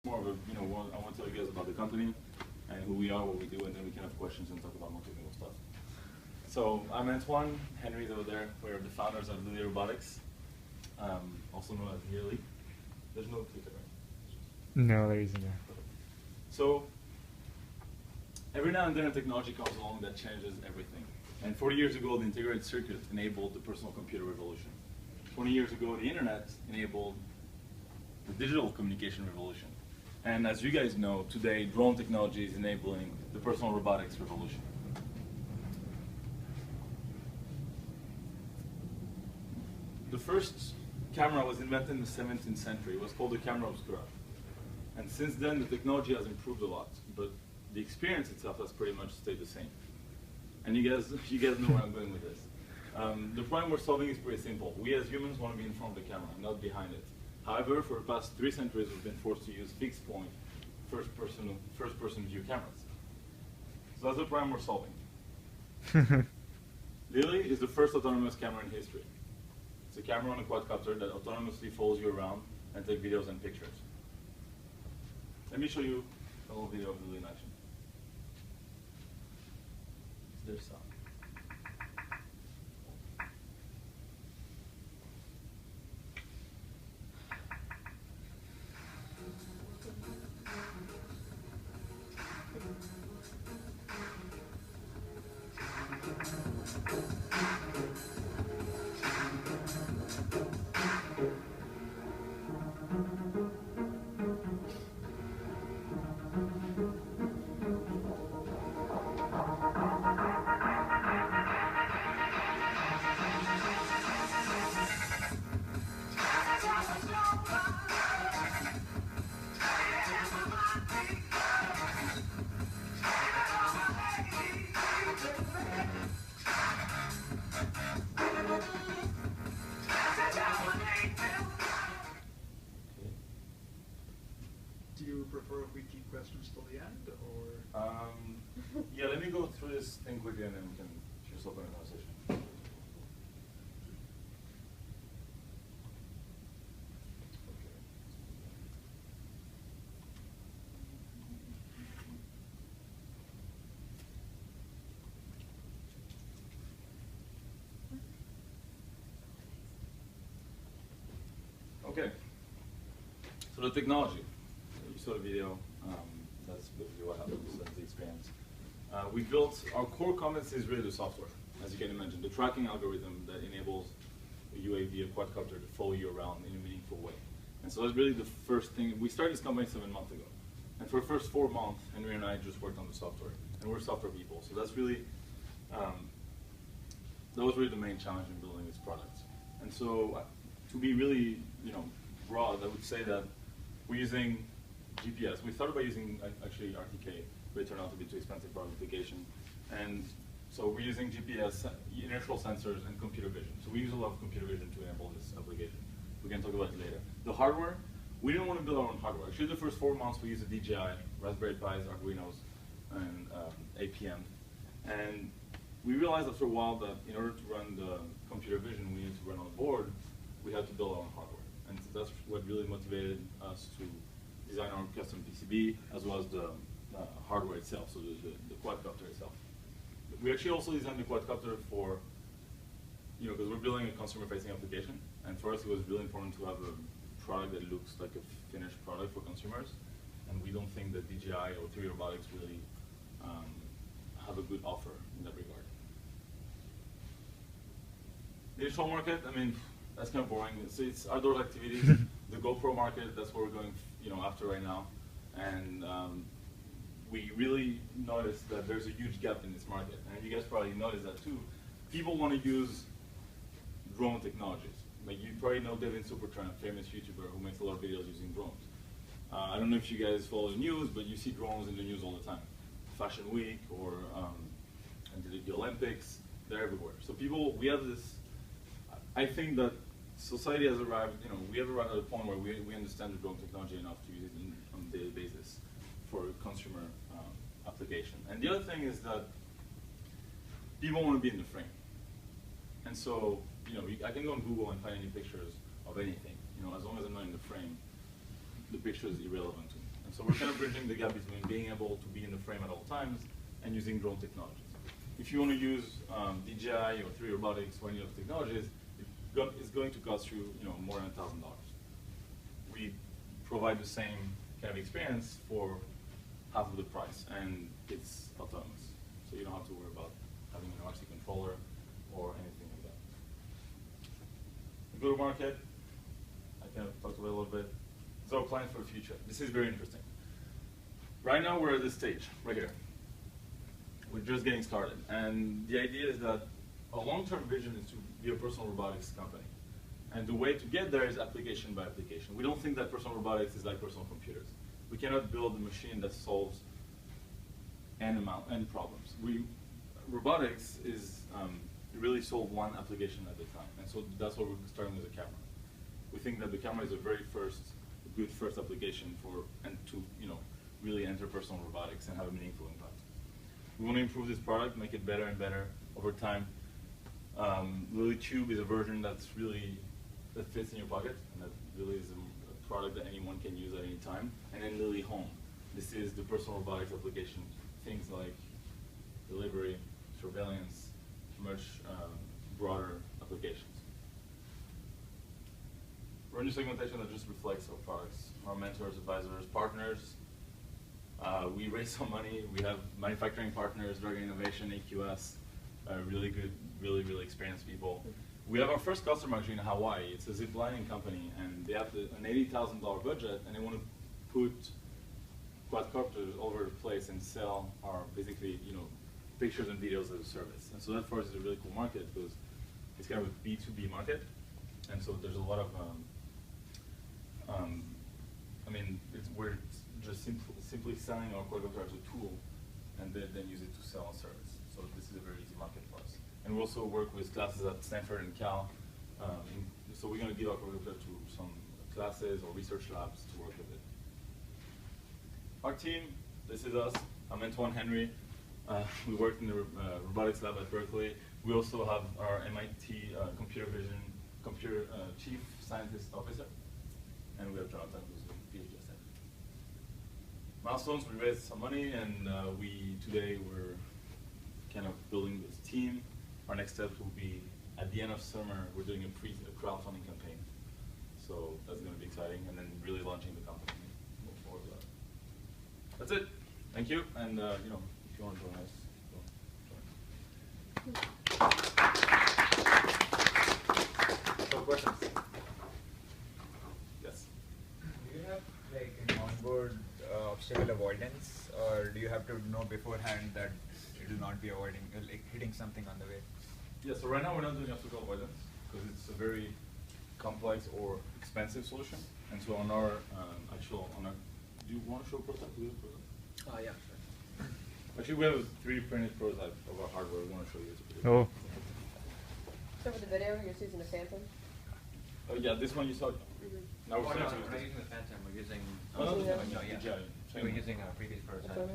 More of a, I want to tell you guys about the company and who we are, what we do, and then we can have questions and talk about more technical stuff. So I'm Antoine, Henry's over there. We're the founders of Lily Robotics, also known as Nearly. There's no clicker, right? No, there isn't. So every now and then a technology comes along that changes everything. And 40 years ago, the integrated circuit enabled the personal computer revolution. 20 years ago, the internet enabled the digital communication revolution. And as you guys know, today, drone technology is enabling the personal robotics revolution. The first camera was invented in the 17th century. It was called the camera obscura. And since then, the technology has improved a lot, but the experience itself has pretty much stayed the same. And you guys know where I'm going with this. The problem we're solving is pretty simple. We as humans want to be in front of the camera, not behind it. However, for the past 3 centuries, we've been forced to use fixed point, first-person view cameras. So that's the problem we're solving. Lily is the first autonomous camera in history. It's a camera on a quadcopter that autonomously follows you around and takes videos and pictures. Let me show you a little video of Lily in action. There's sound. Do you prefer if we keep questions till the end, or? Yeah, let me go through this thing quickly and then we can just open a conversation. Okay. So the technology. You saw the video. That's basically what happens. That's the experience. We built, our core competency is really the software, as you can imagine, the tracking algorithm that enables a UAV, a quadcopter, to follow you around in a meaningful way. And so that's really the first thing. We started this company 7 months ago. And for the first 4 months, Henry and I just worked on the software. And we're software people. So that's really, that was really the main challenge in building this product. And so to be really, broad, I would say that we're using GPS. We started by using actually RTK, but it turned out to be too expensive for our application. And so we're using GPS, inertial sensors, and computer vision. So we use a lot of computer vision to enable this application. We can talk about it later. The hardware, we didn't want to build our own hardware. Actually, the first 4 months we used a DJI, Raspberry Pis, Arduinos, and APM. And we realized after a while that in order to run the computer vision we need to run on a board, we had to build our own hardware. And so that's what really motivated us to design our custom PCB, as well as the hardware itself, so the quadcopter itself. We actually also designed the quadcopter for, because we're building a consumer-facing application, and for us it was really important to have a product that looks like a finished product for consumers, and we don't think that DJI or 3D Robotics really have a good offer in that regard. The digital market, that's kind of boring. It's outdoor activities. The GoPro market, that's what we're going after right now. And we really noticed that there's a huge gap in this market. And you guys probably noticed that too. People want to use drone technologies. Like you probably know Devin Supertramp, famous YouTuber who makes a lot of videos using drones. I don't know if you guys follow the news, but you see drones in the news all the time. Fashion Week or the Olympics, they're everywhere. So we have this, I think that society has arrived, we have arrived at a point where we understand the drone technology enough to use it on a daily basis for consumer application. And the other thing is that people want to be in the frame. And so, I can go on Google and find any pictures of anything. As long as I'm not in the frame, the picture is irrelevant to me. So we're kind of bridging the gap between being able to be in the frame at all times and using drone technologies. If you want to use DJI or 3D Robotics or any of the technologies, it's going to cost you, more than $1,000. We provide the same kind of experience for half of the price, and it's autonomous. So you don't have to worry about having an RC controller or anything like that. The go-to-market, I kind of talked about it a little bit. It's our plan for the future. This is very interesting. Right now we're at this stage, right here. We're just getting started. And the idea is that our long-term vision is to be a personal robotics company. And the way to get there is application by application. We don't think that personal robotics is like personal computers. We cannot build a machine that solves any problems. Robotics is really solve one application at a time. And so that's why we're starting with a camera. We think that the camera is a good first application to really enter personal robotics and have a meaningful impact. We want to improve this product, make it better and better over time. Lily Tube is a version that fits in your pocket, and that really is a product that anyone can use at any time. And then Lily Home. This is the personal robotics application. Things like delivery, surveillance, much broader applications. Revenue segmentation that just reflects our products, our mentors, advisors, partners. We raise some money. We have manufacturing partners, Dragon Innovation, AQS, really good, really experienced people. We have our first customer actually in Hawaii. It's a zip lining company, and they have an $80,000 budget, and they want to put quadcopters all over the place and sell our basically, pictures and videos as a service. And so that for us is a really cool market because it's kind of a B2B market, and so there's a lot of, we're just simply selling our quadcopter as a tool, and then use it to sell a service. So this is a very easy market for us. And we also work with classes at Stanford and Cal. So we're going to give our quadcopter to some classes or research labs to work with it. Our team, this is us. I'm Antoine Henry. We work in the robotics lab at Berkeley. We also have our MIT computer vision chief scientist officer. And we have Jonathan, who's a PhD at Stanford. Milestones, we raised some money, and today we're kind of building this team. Our next steps will be, at the end of summer, we're doing a crowdfunding campaign. So that's going to be exciting, and then really launching the company. Move forward with that. That's it. Thank you, and if you want to join us, join. So questions? Yes. Do you have an onboard obstacle avoidance, or do you have to know beforehand that it will not be hitting something on the way? Yeah, so right now we're not doing obstacle avoidance because it's a very complex or expensive solution. And so on our do you want to show a prototype? Yeah, sure. Actually, we have a 3D printed prototype of our hardware we want to show you. Oh. So for the video, you're just using a Phantom? Yeah, this one you saw. Now we're We're not using using the Phantom, we're using... Oh, no, yeah. yeah. DJI. We're using a previous prototype.